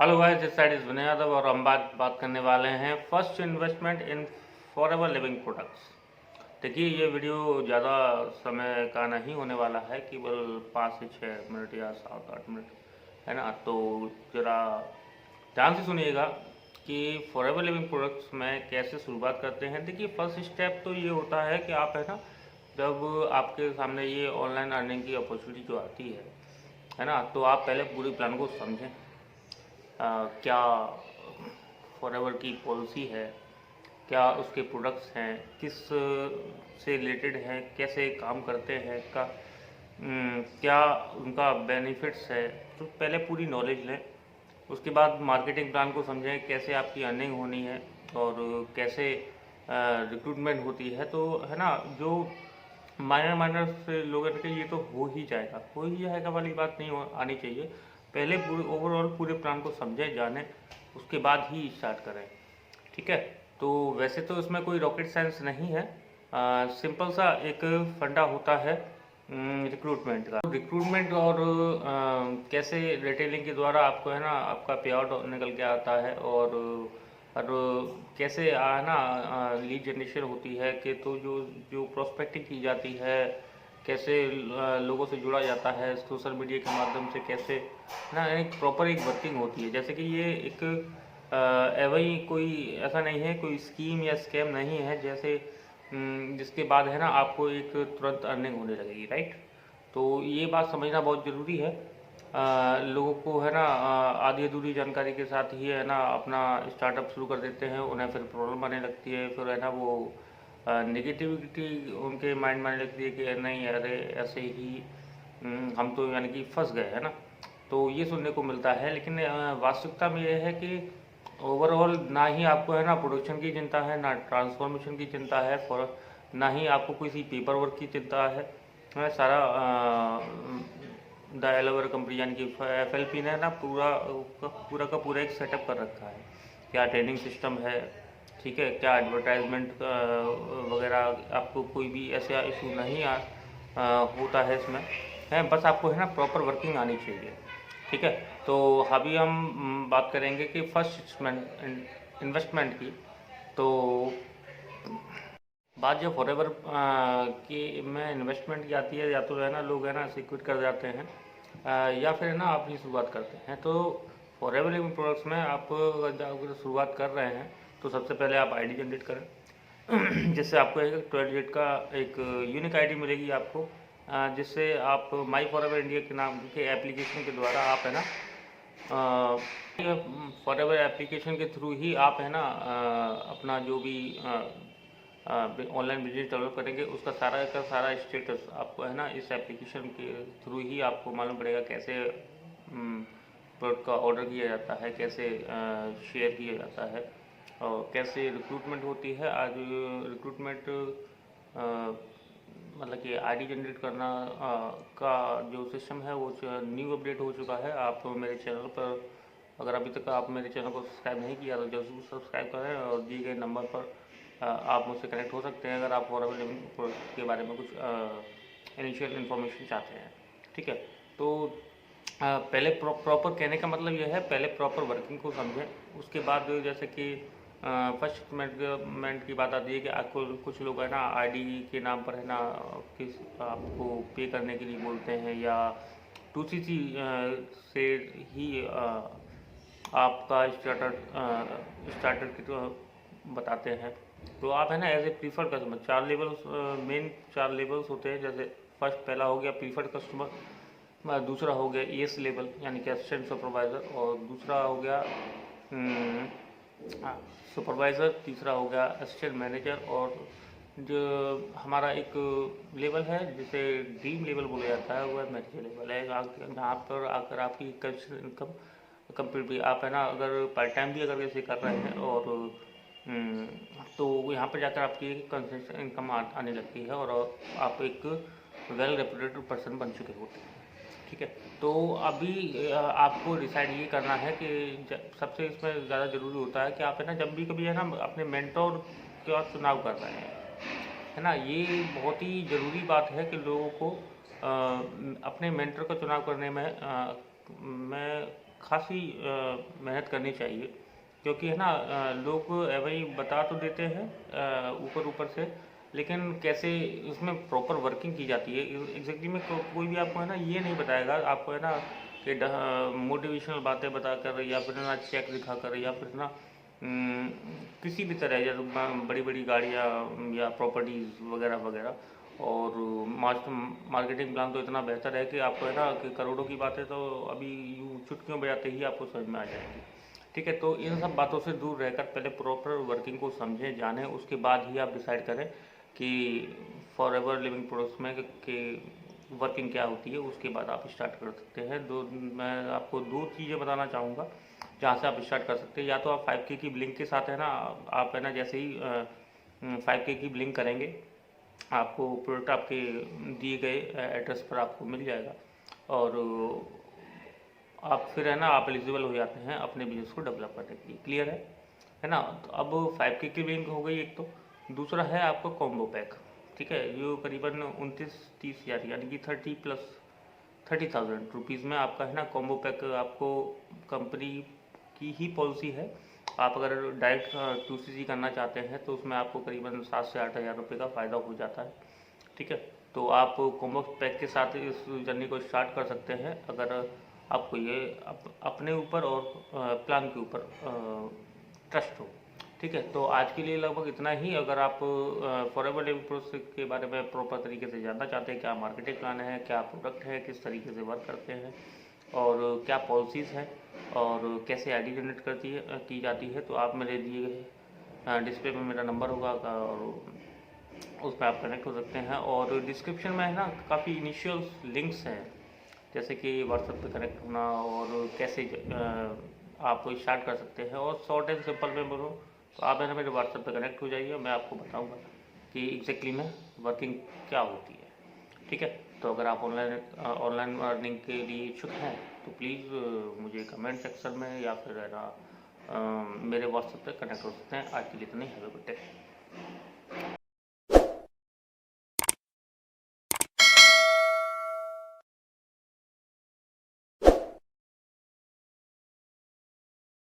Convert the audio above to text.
Hello guys, this side is Vinay Yadav और हम बात करने वाले हैं first investment in Forever Living Products. देखिए, ये वीडियो ज़्यादा समय का नहीं होने वाला है, केवल 5 से 6 मिनट या 7-8 मिनट, है ना। तो ज़रा ध्यान से सुनिएगा कि फॉरएवर लिविंग प्रोडक्ट्स में कैसे शुरुआत करते हैं। देखिए, फर्स्ट स्टेप तो ये होता है कि आप, है ना, जब आपके सामने ये ऑनलाइन अर्निंग की अपॉर्चुनिटी जो आती है ना, तो आप पहले पूरी प्लान को समझें। क्या फॉरएवर की पॉलिसी है, क्या उसके प्रोडक्ट्स हैं, किस से रिलेटेड हैं, कैसे काम करते हैं, क्या उनका बेनिफिट्स है। तो पहले पूरी नॉलेज लें। उसके बाद मार्केटिंग प्लान को समझें, कैसे आपकी अर्निंग होनी है और कैसे रिक्रूटमेंट होती है। तो, है ना, जो माइनर माइनर से लोगों के ये तो हो ही जाएगा वाली बात नहीं आनी चाहिए। पहले पूरे ओवरऑल पूरे प्लान को समझें, जानें, उसके बाद ही स्टार्ट करें। ठीक है। तो वैसे तो इसमें कोई रॉकेट साइंस नहीं है, सिंपल सा एक फंडा होता है रिक्रूटमेंट का। रिक्रूटमेंट और कैसे रिटेलिंग के द्वारा आपको, है ना, आपका पे आउट निकल के आता है। और कैसे, है ना, लीड जनरेशन होती है कि तो जो जो प्रोस्पेक्टिंग की जाती है, कैसे लोगों से जुड़ा जाता है सोशल मीडिया के माध्यम से, कैसे ना एक प्रॉपर एक वर्किंग होती है। जैसे कि ये एक वही कोई ऐसा नहीं है, कोई स्कीम या स्कैम नहीं है जैसे जिसके बाद, है ना, आपको एक तुरंत अर्निंग होने लगेगी, राइट। तो ये बात समझना बहुत ज़रूरी है। लोगों को, है ना, आधी अधूरी जानकारी के साथ ही, है ना, अपना स्टार्टअप शुरू कर देते हैं। उन्हें फिर प्रॉब्लम आने लगती है, फिर, है ना, वो नेगेटिविटी उनके माइंड में आने लगती है कि नहीं, अरे ऐसे ही हम तो यानी कि फंस गए, है ना। तो ये सुनने को मिलता है, लेकिन वास्तविकता में ये है कि ओवरऑल ना ही आपको, है ना, प्रोडक्शन की चिंता है, ना ट्रांसफॉर्मेशन की चिंता है, फॉर ना ही आपको किसी पेपर वर्क की चिंता है। सारा द एलोवेरा कंपनी यानी कि FLP ने ना पूरा का पूरा एक सेटअप कर रखा है। क्या ट्रेनिंग सिस्टम है, ठीक है, क्या एडवर्टाइजमेंट वगैरह, आपको कोई भी ऐसा इशू नहीं होता है इसमें, है। बस आपको, है ना, प्रॉपर वर्किंग आनी चाहिए। ठीक है। तो अभी हम बात करेंगे कि फर्स्ट इन्वेस्टमेंट की। तो बात जब फॉरएवर की में इन्वेस्टमेंट की आती है, या तो, है ना, लोग, है ना, सिक्विट कर जाते हैं, या फिर, है ना, अपनी शुरुआत करते हैं। तो फॉरएवर लिविंग प्रोडक्ट्स में आप अगर शुरुआत कर रहे हैं तो सबसे पहले आप आईडी जनरेट करें जिससे आपको एक 12 डिजिट का एक यूनिक आईडी मिलेगी आपको, जिससे आप माई फॉरएवर इंडिया के नाम के एप्लीकेशन के द्वारा आप, है ना, फॉरएवर एप्लीकेशन के थ्रू ही आप, है ना, अपना जो भी ऑनलाइन बिजनेस डेवलप करेंगे उसका सारा का सारा स्टेटस आपको, है ना, इस एप्लीकेशन के थ्रू ही आपको मालूम पड़ेगा। कैसे प्रोडक्ट का ऑर्डर किया जाता है, कैसे शेयर किया जाता है, और कैसे रिक्रूटमेंट होती है। आज रिक्रूटमेंट मतलब कि आईडी जनरेट करना का जो सिस्टम है वो न्यू अपडेट हो चुका है। आप मेरे चैनल पर, अगर अभी तक आप मेरे चैनल को सब्सक्राइब नहीं किया तो जरूर सब्सक्राइब करें, और दिए गए नंबर पर आप मुझसे कनेक्ट हो सकते हैं अगर आप फॉरएवर लिविंग प्रोडक्ट के बारे में कुछ इनिशियल इन्फॉर्मेशन चाहते हैं। ठीक है। तो पहले प्रॉपर कहने का मतलब यह है, पहले प्रॉपर वर्किंग को समझें। उसके बाद जैसे कि फर्स्ट मेंट की बात आती है कि आपको कुछ लोग, है ना, आईडी के नाम पर, है ना, किस आपको पे करने के लिए बोलते हैं, या 2CC से ही आपका स्टार्टर की तो बताते हैं। तो आप, है ना, as a preferred customer, 4 levels, main 4 levels होते हैं। जैसे फर्स्ट पहला हो गया प्रीफर्ड कस्टमर, दूसरा हो गया ES लेवल यानी कि असिस्टेंट सुपरवाइज़र, और दूसरा हो गया सुपरवाइज़र, तीसरा हो गया असिस्टेंट मैनेजर, और जो हमारा एक लेवल है जिसे ड्रीम लेवल बोला जाता है वह मैनेजर लेवल है, जहाँ पर आकर आपकी कंसिस्टेंट इनकम कंप्लीट भी, आप, है ना, अगर पार्ट टाइम भी अगर ऐसे कर रहे हैं, और तो यहाँ पर जाकर आपकी कंसिस्टेंट इनकम आने लगती है, और आप एक वेल रेपुटेड पर्सन बन चुके होते हैं। ठीक है। तो अभी आपको डिसाइड ये करना है कि सबसे इसमें ज़्यादा ज़रूरी होता है कि आप, है ना, जब भी कभी, है ना, अपने मेंटोर का चुनाव कर रहे हैं, है ना, ये बहुत ही ज़रूरी बात है कि लोगों को अपने मेंटर का चुनाव करने में खासी मेहनत करनी चाहिए, क्योंकि है ना लोग वही बता तो देते हैं ऊपर ऊपर से, लेकिन कैसे उसमें प्रॉपर वर्किंग की जाती है एग्जैक्टली में कोई भी आपको है ना ये नहीं बताएगा आपको, है ना कि मोटिवेशनल बातें बताकर या फिर ना चेक दिखाकर या फिर ना हम्म, किसी भी तरह जैसे बड़ी बड़ी गाड़ियाँ या प्रॉपर्टीज़ वगैरह वगैरह। और मार्केटिंग प्लान तो इतना बेहतर है कि आपको है ना कि करोड़ों की बातें तो अभी यूँ चुटकियों बजाते ही आपको समझ में आ जाएंगी। ठीक है, तो इन सब बातों से दूर रहकर पहले प्रॉपर वर्किंग को समझें जानें, उसके बाद ही आप डिसाइड करें कि फॉर एवर लिविंग प्रोडक्ट्स में कि वर्किंग क्या होती है, उसके बाद आप स्टार्ट कर सकते हैं। मैं आपको दो चीज़ें बताना चाहूँगा जहाँ से आप स्टार्ट कर सकते हैं। या तो आप 5K की ब्लिंक के साथ है ना, आप है ना जैसे ही 5K की ब्लिंक करेंगे आपको प्रोडक्ट आपके दिए गए एड्रेस पर आपको मिल जाएगा, और आप फिर है ना आप एलिजिबल हो जाते हैं अपने बिजनेस को डेवलप करने के लिए। क्लियर है ना। तो अब 5K की लिंक हो गई एक, तो दूसरा है आपका कॉम्बो पैक। ठीक है, जो करीबन 29-30 हज़ार यानी कि 30,000 रुपीज़ में आपका है ना कॉम्बो पैक आपको कंपनी की ही पॉलिसी है। आप अगर डायरेक्ट QCC करना चाहते हैं तो उसमें आपको करीबन 7 से 8 हज़ार रुपये का फ़ायदा हो जाता है। ठीक है, तो आप कॉम्बो पैक के साथ इस जर्नी को स्टार्ट कर सकते हैं अगर आपको ये अपने ऊपर और प्लान के ऊपर ट्रस्ट हो। ठीक है, तो आज के लिए लगभग इतना ही। अगर आप फॉरएवर लिविंग प्रोसेस के बारे में प्रॉपर तरीके से जानना चाहते हैं, क्या मार्केटिंग प्लान है, क्या प्रोडक्ट है, किस तरीके से वर्क करते हैं और क्या पॉलिसीज़ हैं और कैसे आईडी जनरेट की जाती है, तो आप मेरे दिए गए डिस्प्ले में मेरा नंबर होगा और उस पर आप कनेक्ट हो सकते हैं। और डिस्क्रिप्शन में है ना काफ़ी इनिशियल लिंक्स हैं, जैसे कि व्हाट्सएप पे कनेक्ट होना और कैसे आप स्टार्ट कर सकते हैं। और शॉर्ट एंड सिंपल में बोलूँ तो आप है ना मेरे व्हाट्सएप पे कनेक्ट हो जाइए, मैं आपको बताऊंगा कि एग्जैक्टली में वर्किंग क्या होती है। ठीक है, तो अगर आप ऑनलाइन अर्निंग के लिए इच्छुक हैं तो प्लीज़ मुझे कमेंट सेक्शन में या फिर है ना मेरे व्हाट्सएप पे कनेक्ट हो सकते हैं। आज के लिए इतना ही, हैव अ गुड डे।